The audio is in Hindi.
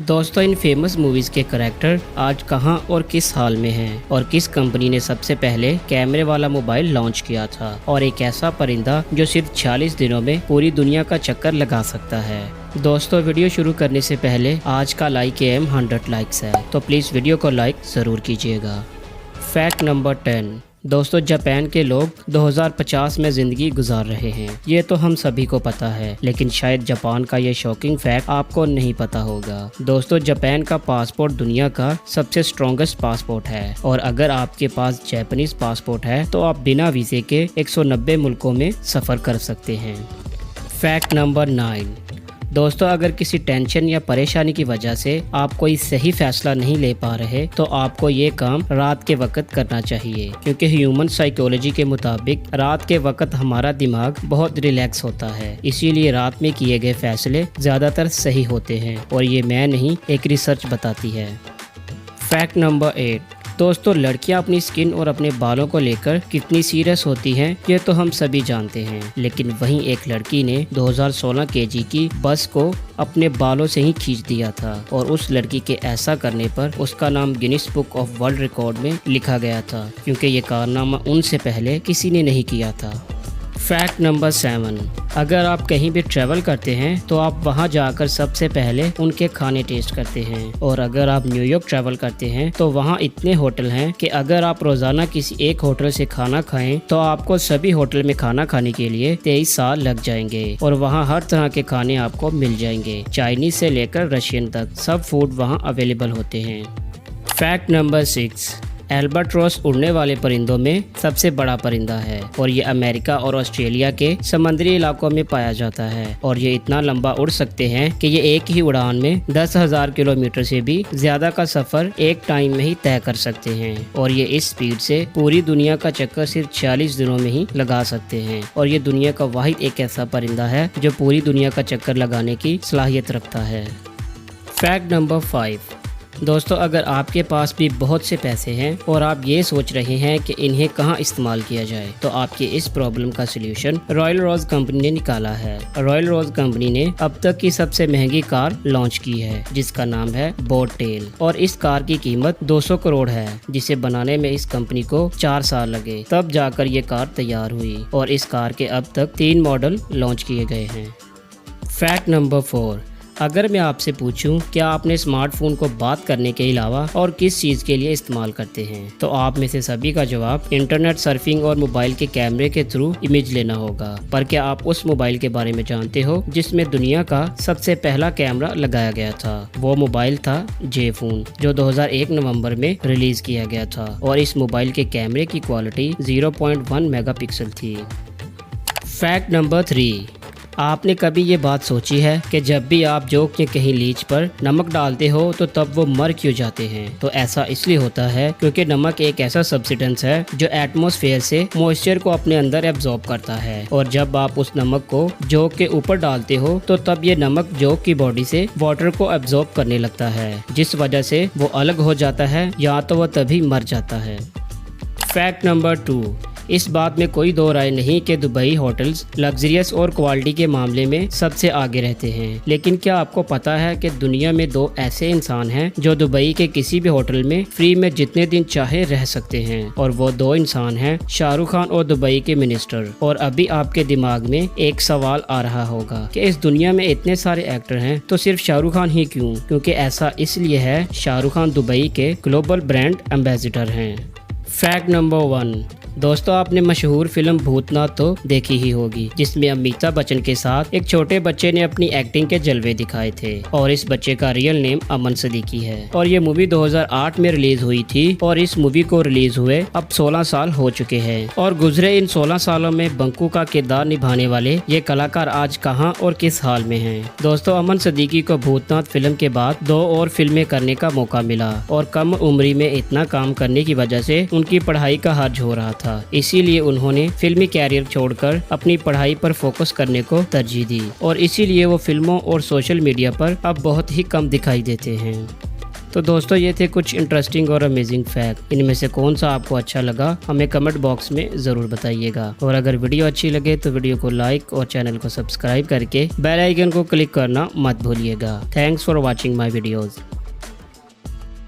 दोस्तों, इन फेमस मूवीज़ के करैक्टर आज कहां और किस हाल में हैं और किस कंपनी ने सबसे पहले कैमरे वाला मोबाइल लॉन्च किया था और एक ऐसा परिंदा जो सिर्फ 46 दिनों में पूरी दुनिया का चक्कर लगा सकता है। दोस्तों, वीडियो शुरू करने से पहले आज का लाइक एम 100 लाइक्स है, तो प्लीज़ वीडियो को लाइक ज़रूर कीजिएगा। Fact number 10। दोस्तों, जापान के लोग 2050 में ज़िंदगी गुजार रहे हैं। ये तो हम सभी को पता है, लेकिन शायद जापान का ये शॉकिंग फैक्ट आपको नहीं पता होगा। दोस्तों, जापान का पासपोर्ट दुनिया का सबसे स्ट्रॉन्गेस्ट पासपोर्ट है और अगर आपके पास जापानीज पासपोर्ट है तो आप बिना वीज़े के 190 मुल्कों में सफ़र कर सकते हैं। Fact number 9। दोस्तों, अगर किसी टेंशन या परेशानी की वजह से आप कोई सही फैसला नहीं ले पा रहे तो आपको ये काम रात के वक्त करना चाहिए, क्योंकि ह्यूमन साइकोलॉजी के मुताबिक रात के वक्त हमारा दिमाग बहुत रिलैक्स होता है। इसीलिए रात में किए गए फैसले ज़्यादातर सही होते हैं और ये मैं नहीं, एक रिसर्च बताती है। Fact number 8। दोस्तों, लड़कियां अपनी स्किन और अपने बालों को लेकर कितनी सीरियस होती हैं ये तो हम सभी जानते हैं, लेकिन वहीं एक लड़की ने 2016 केजी की बस को अपने बालों से ही खींच दिया था और उस लड़की के ऐसा करने पर उसका नाम Guinness book of world record में लिखा गया था, क्योंकि ये कारनामा उनसे पहले किसी ने नहीं किया था। Fact number 7। अगर आप कहीं भी ट्रैवल करते हैं तो आप वहां जाकर सबसे पहले उनके खाने टेस्ट करते हैं, और अगर आप न्यूयॉर्क ट्रैवल करते हैं तो वहां इतने होटल हैं कि अगर आप रोजाना किसी एक होटल से खाना खाएं तो आपको सभी होटल में खाना खाने के लिए 23 साल लग जाएंगे और वहां हर तरह के खाने आपको मिल जाएंगे। चाइनीज से लेकर रशियन तक सब फूड वहां अवेलेबल होते हैं। Fact number 6। एल्बाट्रॉस उड़ने वाले परिंदों में सबसे बड़ा परिंदा है और ये अमेरिका और ऑस्ट्रेलिया के समुद्री इलाकों में पाया जाता है और ये इतना लंबा उड़ सकते हैं कि ये एक ही उड़ान में 10,000 किलोमीटर से भी ज्यादा का सफर एक टाइम में ही तय कर सकते हैं और ये इस स्पीड से पूरी दुनिया का चक्कर सिर्फ 46 दिनों में ही लगा सकते हैं और ये दुनिया का वाहिद एक ऐसा परिंदा है जो पूरी दुनिया का चक्कर लगाने की सलाहियत रखता है। Fact number 5। दोस्तों, अगर आपके पास भी बहुत से पैसे हैं और आप ये सोच रहे हैं कि इन्हें कहां इस्तेमाल किया जाए तो आपकी इस प्रॉब्लम का सलूशन रॉयल रोज कंपनी ने निकाला है। रॉयल रोज कंपनी ने अब तक की सबसे महंगी कार लॉन्च की है जिसका नाम है बोट टेल और इस कार की कीमत 200 करोड़ है, जिसे बनाने में इस कंपनी को 4 साल लगे, तब जाकर ये कार तैयार हुई और इस कार के अब तक 3 मॉडल लॉन्च किए गए हैं। Fact number 4। अगर मैं आपसे पूछूं क्या आपने स्मार्टफोन को बात करने के अलावा और किस चीज़ के लिए इस्तेमाल करते हैं तो आप में से सभी का जवाब इंटरनेट सर्फिंग और मोबाइल के कैमरे के थ्रू इमेज लेना होगा। पर क्या आप उस मोबाइल के बारे में जानते हो जिसमें दुनिया का सबसे पहला कैमरा लगाया गया था? वो मोबाइल था जे फोन, जो 2001 नवंबर में रिलीज किया गया था और इस मोबाइल के कैमरे की क्वालिटी 0.1 मेगापिक्सल थी। Fact number 3। आपने कभी ये बात सोची है कि जब भी आप जोक के कहीं लीच पर नमक डालते हो तो तब वो मर क्यों जाते हैं? तो ऐसा इसलिए होता है क्योंकि नमक एक ऐसा सब्सटेंस है जो एटमॉस्फेयर से मॉइस्चर को अपने अंदर एब्जॉर्ब करता है और जब आप उस नमक को जोक के ऊपर डालते हो तो तब ये नमक जोक की बॉडी से वाटर को एब्जॉर्ब करने लगता है, जिस वजह से वो अलग हो जाता है या तो वो तभी मर जाता है। Fact number 2। इस बात में कोई दो राय नहीं कि दुबई होटल्स लग्जरियस और क्वालिटी के मामले में सबसे आगे रहते हैं, लेकिन क्या आपको पता है कि दुनिया में 2 ऐसे इंसान हैं जो दुबई के किसी भी होटल में फ्री में जितने दिन चाहे रह सकते हैं और वो 2 इंसान हैं शाहरुख खान और दुबई के मिनिस्टर। और अभी आपके दिमाग में एक सवाल आ रहा होगा कि इस दुनिया में इतने सारे एक्टर हैं तो सिर्फ शाहरुख खान ही क्यों? क्योंकि ऐसा इसलिए है, शाहरुख खान दुबई के ग्लोबल ब्रांड एम्बेसडर हैं। Fact number 1। दोस्तों, आपने मशहूर फिल्म भूतनाथ तो देखी ही होगी, जिसमें अमिताभ बच्चन के साथ एक छोटे बच्चे ने अपनी एक्टिंग के जलवे दिखाए थे और इस बच्चे का रियल नेम अमन सदीकी है और ये मूवी 2008 में रिलीज हुई थी और इस मूवी को रिलीज हुए अब 16 साल हो चुके हैं और गुजरे इन 16 सालों में बंकू का किरदार निभाने वाले ये कलाकार आज कहां और किस हाल में हैं? दोस्तों, अमन सदीकी को भूतनाथ फिल्म के बाद 2 और फिल्में करने का मौका मिला और कम उम्री में इतना काम करने की वजह से उनकी पढ़ाई का हर्ज हो रहा था, इसीलिए उन्होंने फिल्मी कैरियर छोड़कर अपनी पढ़ाई पर फोकस करने को तरजीह दी और इसीलिए वो फिल्मों और सोशल मीडिया पर अब बहुत ही कम दिखाई देते हैं। तो दोस्तों ये थे कुछ इंटरेस्टिंग और अमेजिंग फैक्ट। इनमें से कौन सा आपको अच्छा लगा हमें कमेंट बॉक्स में ज़रूर बताइएगा। और अगर वीडियो अच्छी लगे तो वीडियो को लाइक और चैनल को सब्सक्राइब करके बेल आइकन को क्लिक करना मत भूलिएगा। Thanks for watching my videos.